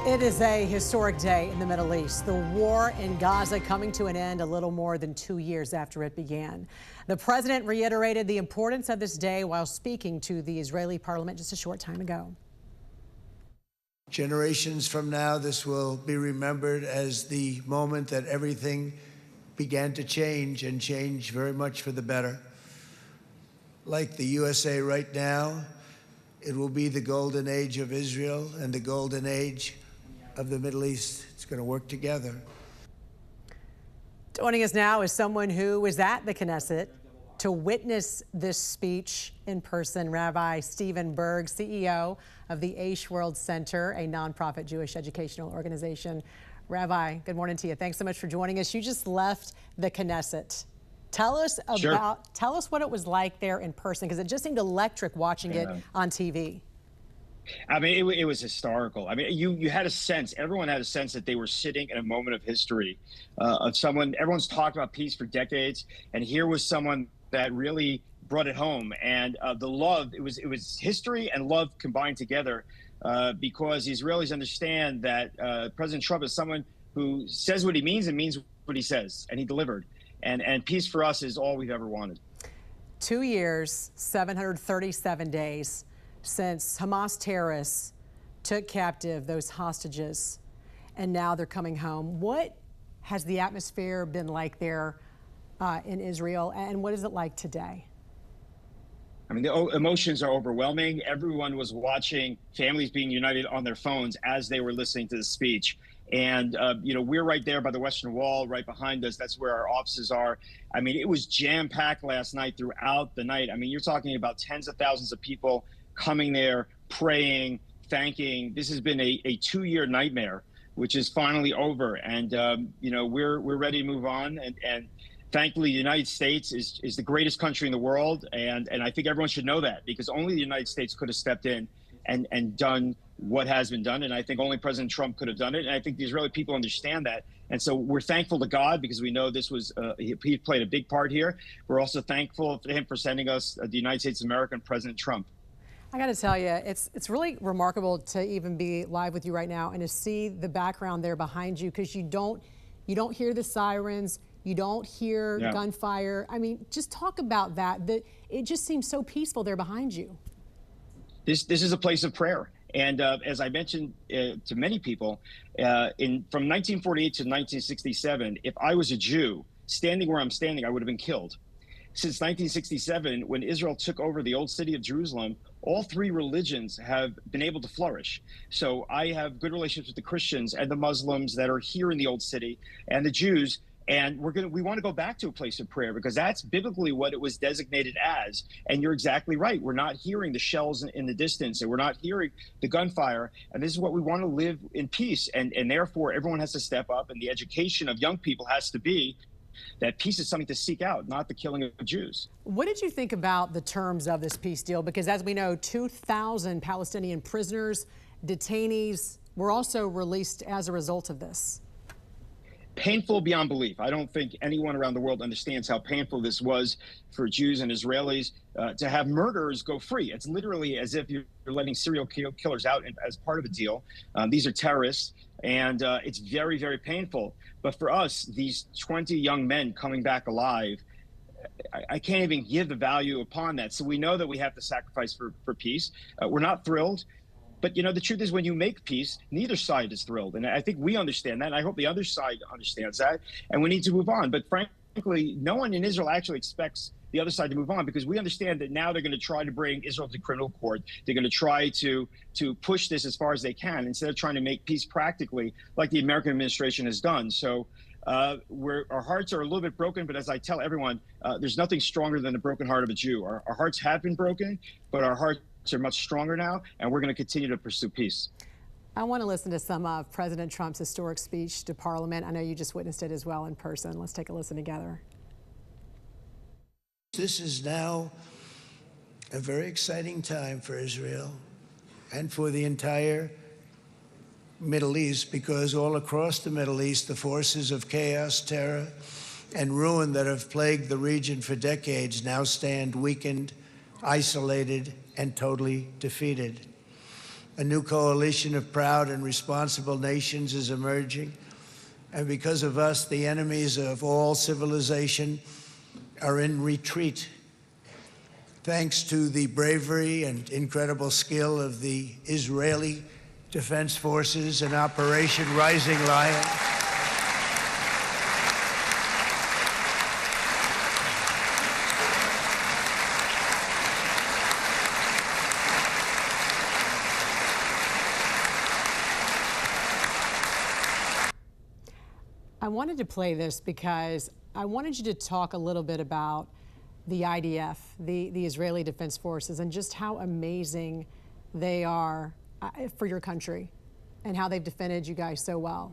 It is a historic day in the Middle East. The war in Gaza coming to an end a little more than 2 years after it began. The president reiterated the importance of this day while speaking to the Israeli parliament just a short time ago. Generations from now, this will be remembered as the moment that everything began to change, and change very much for the better. Like the USA right now, it will be the golden age of Israel and the golden age of the Middle East. It's going to work together. Joining us now is someone who was at the Knesset to witness this speech in person, Rabbi Stephen Berg, CEO of the Aish World Center, a nonprofit Jewish educational organization. Rabbi, good morning to you. Thanks so much for joining us. You just left the Knesset. Tell us what it was like there in person, because it just seemed electric watching it on TV. I mean, it was historical. I mean, you had a sense, everyone had a sense that they were sitting in a moment of history of someone. Everyone's talked about peace for decades, and here was someone that really brought it home. And the love, it was history and love combined together, because the Israelis understand that President Trump is someone who says what he means and means what he says, and he delivered. And peace for us is all we've ever wanted. 2 years, 737 days since Hamas terrorists took captive those hostages, and now they're coming home. What has the atmosphere been like there in Israel, and what is it like today? I mean, the emotions are overwhelming. Everyone was watching families being united on their phones as they were listening to the speech. And, you know, we're right there by the Western Wall, right behind us. That's where our offices are. I mean, it was jam-packed last night, throughout the night. I mean, you're talking about tens of thousands of people coming there, praying, thanking. This has been a 2-year nightmare, which is finally over. And, you know, we're ready to move on. And thankfully, the United States is the greatest country in the world. And I think everyone should know that, because only the United States could have stepped in and done what has been done. And I think only President Trump could have done it. And I think the Israeli people understand that. And so we're thankful to God, because we know this was, he played a big part here. We're also thankful to him for sending us the United States of America and President Trump. I got to tell you, it's really remarkable to even be live with you right now and to see the background there behind you, because you don't hear the sirens, you don't hear gunfire. I mean, just talk about that. It just seems so peaceful there behind you. This is a place of prayer. And as I mentioned to many people, from 1948 to 1967, if I was a Jew standing where I'm standing, I would have been killed. Since 1967, when Israel took over the old city of Jerusalem, all three religions have been able to flourish. So I have good relationships with the Christians and the Muslims that are here in the old city, and the Jews. And we want to go back to a place of prayer, because that's biblically what it was designated as. And you're exactly right. We're not hearing the shells in the distance, and we're not hearing the gunfire. And this is what we want to live in peace. And therefore, everyone has to step up, and the education of young people has to be that peace is something to seek out, not the killing of Jews. What did you think about the terms of this peace deal? Because as we know, 2,000 Palestinian prisoners, detainees were also released as a result of this. Painful beyond belief. I don't think anyone around the world understands how painful this was for Jews and Israelis to have murderers go free. It's literally as if you're letting serial killers out as part of a deal. These are terrorists, and it's very, very painful. But for us, these 20 young men coming back alive, I can't even give the value upon that. So we know that we have to sacrifice for peace. We're not thrilled. But, you know, the truth is, when you make peace, neither side is thrilled. And I think we understand that. And I hope the other side understands that. And we need to move on. But frankly, no one in Israel actually expects the other side to move on, because we understand that now they're going to try to bring Israel to criminal court. They're going to try to push this as far as they can, instead of trying to make peace practically, like the American administration has done. So our hearts are a little bit broken. But as I tell everyone, there's nothing stronger than the broken heart of a Jew. Our hearts have been broken, but our hearts are much stronger now, and we're going to continue to pursue peace. I want to listen to some of President Trump's historic speech to Parliament. I know you just witnessed it as well in person. Let's take a listen together. This is now a very exciting time for Israel and for the entire Middle East, because all across the Middle East, the forces of chaos, terror, and ruin that have plagued the region for decades now stand weakened, isolated, and totally defeated. A new coalition of proud and responsible nations is emerging. And because of us, the enemies of all civilization are in retreat. Thanks to the bravery and incredible skill of the Israeli Defense Forces and Operation Rising Lion, I wanted to play this because I wanted you to talk a little bit about the IDF, the Israeli Defense Forces, and just how amazing they are for your country and how they've defended you guys so well.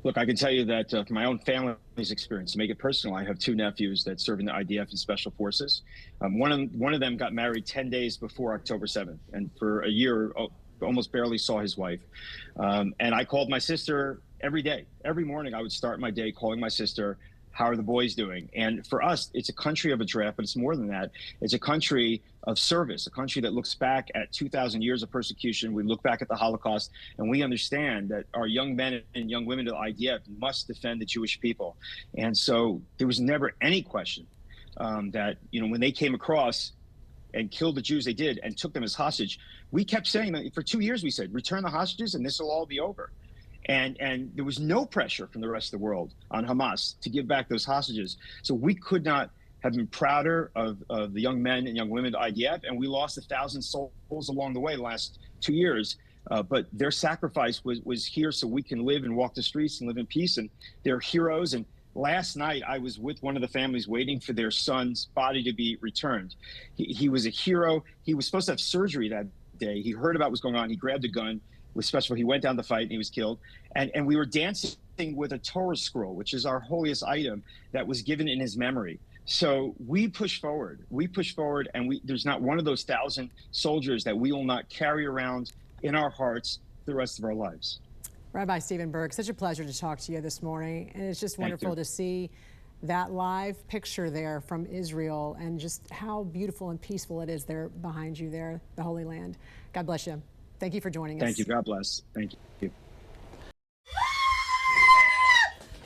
Look, I can tell you that from my own family's experience, to make it personal, I have two nephews that serve in the IDF and Special Forces. One of them got married 10 days before October 7th, and for a year, almost barely saw his wife. And I called my sister every day. Every morning, I would start my day calling my sister, how are the boys doing? And for us, it's a country of a draft, but it's more than that. It's a country of service, a country that looks back at 2,000 years of persecution. We look back at the Holocaust, and we understand that our young men and young women of the IDF must defend the Jewish people. And so there was never any question that, you know, when they came across and killed the Jews they did and took them as hostage, we kept saying that for 2 years. We said, return the hostages and this will all be over. And there was no pressure from the rest of the world on Hamas to give back those hostages. So we could not have been prouder of the young men and young women of the IDF. And we lost 1,000 souls along the way the last 2 years. But their sacrifice was here so we can live and walk the streets and live in peace. And they're heroes. And last night, I was with one of the families waiting for their son's body to be returned. He was a hero. He was supposed to have surgery that day. He heard about what was going on. He grabbed a gun. Was special. He went down the fight and he was killed. And we were dancing with a Torah scroll, which is our holiest item that was given in his memory. So we push forward. We push forward, and there's not one of those 1,000 soldiers that we will not carry around in our hearts the rest of our lives. Rabbi Stephen Berg, such a pleasure to talk to you this morning. And it's just wonderful to see that live picture there from Israel and just how beautiful and peaceful it is there behind you there, the Holy Land. God bless you. Thank you for joining us. Thank you. God bless. Thank you.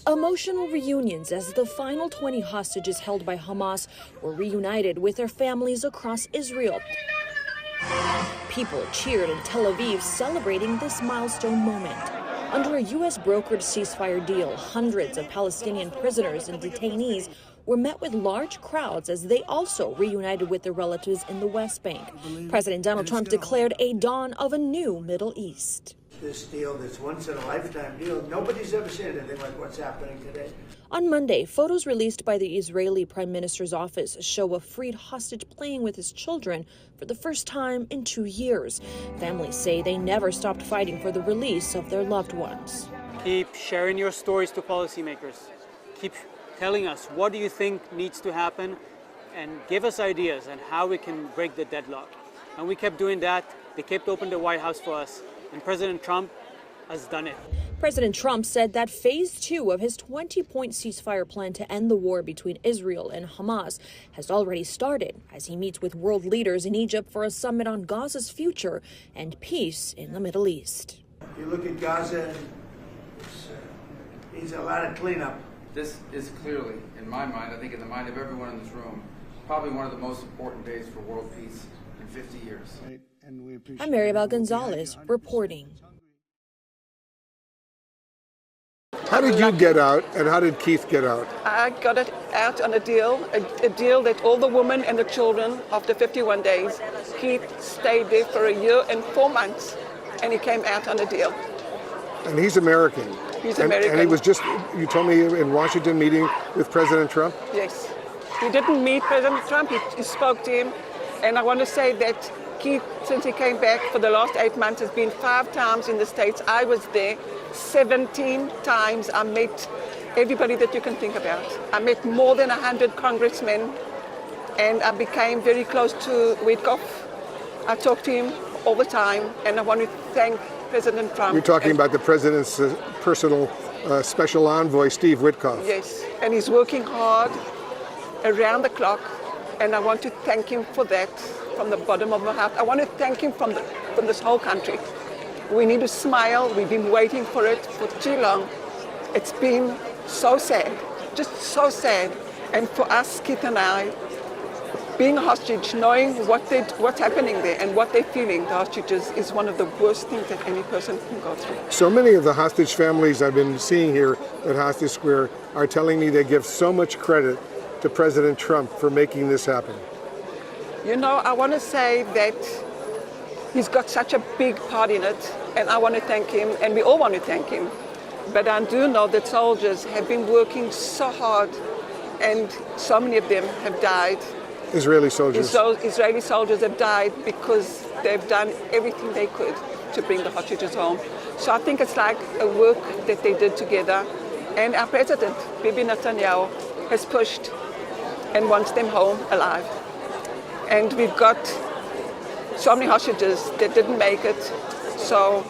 Emotional reunions as the final 20 hostages held by Hamas were reunited with their families across Israel. People cheered in Tel Aviv celebrating this milestone moment. Under a U.S.-brokered ceasefire deal, hundreds of Palestinian prisoners and detainees were met with large crowds as they also reunited with their relatives in the West Bank. President Donald Trump declared a dawn of a new Middle East. This deal, this once-in-a-lifetime deal, nobody's ever seen anything like what's happening today. On Monday, photos released by the Israeli Prime Minister's office show a freed hostage playing with his children for the first time in 2 years. Families say they never stopped fighting for the release of their loved ones. Keep sharing your stories to policymakers. Keep telling us what do you think needs to happen, and give us ideas on how we can break the deadlock. And we kept doing that. They kept open the White House for us, and President Trump has done it. President Trump said that phase 2 of his 20-point ceasefire plan to end the war between Israel and Hamas has already started as he meets with world leaders in Egypt for a summit on Gaza's future and peace in the Middle East. If you look at Gaza, it needs a lot of cleanup. This is clearly, in my mind, I think in the mind of everyone in this room, probably one of the most important days for world peace in 50 years. I'm Maribel Gonzalez reporting. How did you get out, and how did Keith get out? I got it out on a deal that all the women and the children, after 51 days, Keith stayed there for a year and 4 months, and he came out on a deal. And he's American. He's American. And he was just, you told me, in Washington meeting with President Trump? Yes. He didn't meet President Trump, he spoke to him. And I want to say that Keith, since he came back for the last 8 months, has been 5 times in the States. I was there 17 times. I met everybody that you can think about. I met more than 100 congressmen, and I became very close to Witkoff. I talked to him all the time, and I want to thank President Trump. You're talking about the president's personal special envoy, Steve Witkoff. Yes, and he's working hard around the clock, and I want to thank him for that from the bottom of my heart. I want to thank him from the from this whole country. We need to smile. We've been waiting for it for too long. It's been so sad, just so sad. And for us, Keith and I, being a hostage, knowing what's happening there and what they're feeling, the hostages, is one of the worst things that any person can go through. So many of the hostage families I've been seeing here at Hostage Square are telling me they give so much credit to President Trump for making this happen. You know, I want to say that he's got such a big part in it, and I want to thank him, and we all want to thank him. But I do know that soldiers have been working so hard, and so many of them have died. Israeli soldiers. Israeli soldiers have died because they've done everything they could to bring the hostages home. So I think it's like a work that they did together. And our president, Bibi Netanyahu, has pushed and wants them home alive. And we've got so many hostages that didn't make it. So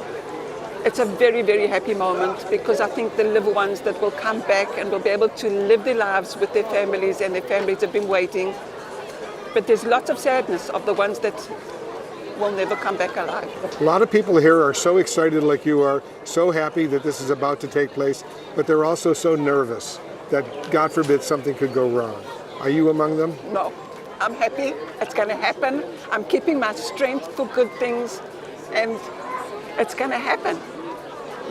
it's a very, very happy moment, because I think the little ones that will come back and will be able to live their lives with their families, and their families have been waiting. But there's lots of sadness of the ones that will never come back alive. A lot of people here are so excited like you are, so happy that this is about to take place, but they're also so nervous that, God forbid, something could go wrong. Are you among them? No, I'm happy. It's going to happen. I'm keeping my strength for good things, and it's going to happen.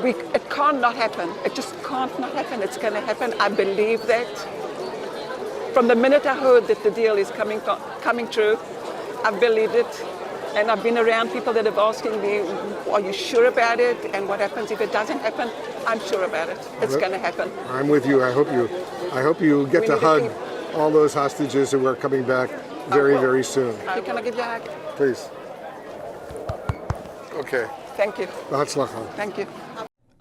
It can't not happen. It just can't not happen. It's going to happen. I believe that. From the minute I heard that the deal is coming true, I believed it. And I've been around people that have asking me, are you sure about it? And what happens if it doesn't happen? I'm sure about it. It's going to happen. I'm with you. I hope you get to hug all those hostages who are coming back very, very soon. Can I give you a hug? Please. Okay. Thank you. Thank you.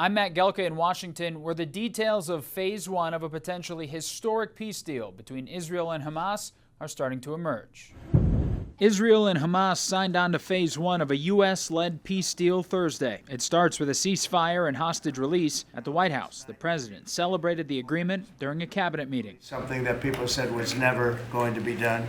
I'm Matt Gelka in Washington, where the details of Phase 1 of a potentially historic peace deal between Israel and Hamas are starting to emerge. Israel and Hamas signed on to Phase 1 of a U.S.-led peace deal Thursday. It starts with a ceasefire and hostage release. At the White House, the president celebrated the agreement during a cabinet meeting. Something that people said was never going to be done.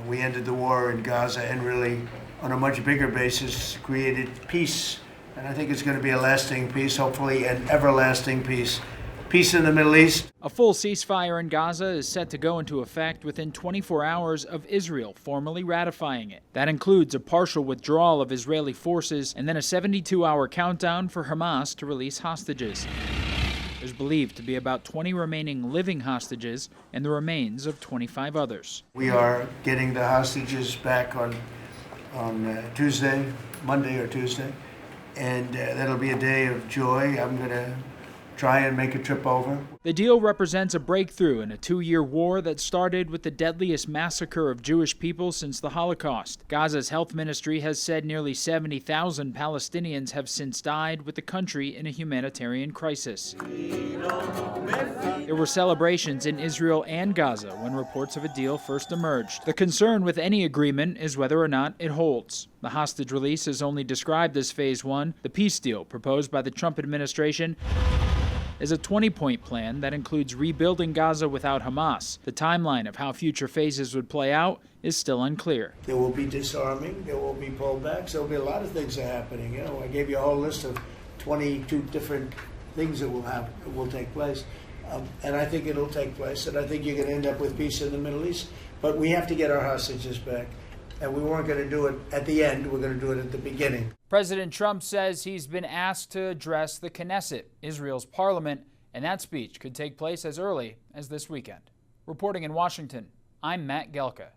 We ended the war in Gaza and really, on a much bigger basis, created peace. And I think it's going to be a lasting peace, hopefully an everlasting peace. Peace in the Middle East. A full ceasefire in Gaza is set to go into effect within 24 hours of Israel formally ratifying it. That includes a partial withdrawal of Israeli forces and then a 72-hour countdown for Hamas to release hostages. There's believed to be about 20 remaining living hostages and the remains of 25 others. We are getting the hostages back on Tuesday, Monday or Tuesday. And that'll be a day of joy. I'm going to try and make a trip over. The deal represents a breakthrough in a 2-year war that started with the deadliest massacre of Jewish people since the Holocaust. Gaza's health ministry has said nearly 70,000 Palestinians have since died, with the country in a humanitarian crisis. There were celebrations in Israel and Gaza when reports of a deal first emerged. The concern with any agreement is whether or not it holds. The hostage release is only described as Phase 1. The peace deal proposed by the Trump administration is a 20-point plan that includes rebuilding Gaza without Hamas. The timeline of how future phases would play out is still unclear. There will be disarming, there will be pullbacks, there will be a lot of things that are happening. You know, I gave you a whole list of 22 different things that will take place. And I think it'll take place, and I think you're going to end up with peace in the Middle East. But we have to get our hostages back. And we weren't going to do it at the end, we're going to do it at the beginning. President Trump says he's been asked to address the Knesset, Israel's parliament, and that speech could take place as early as this weekend. Reporting in Washington, I'm Matt Gelka.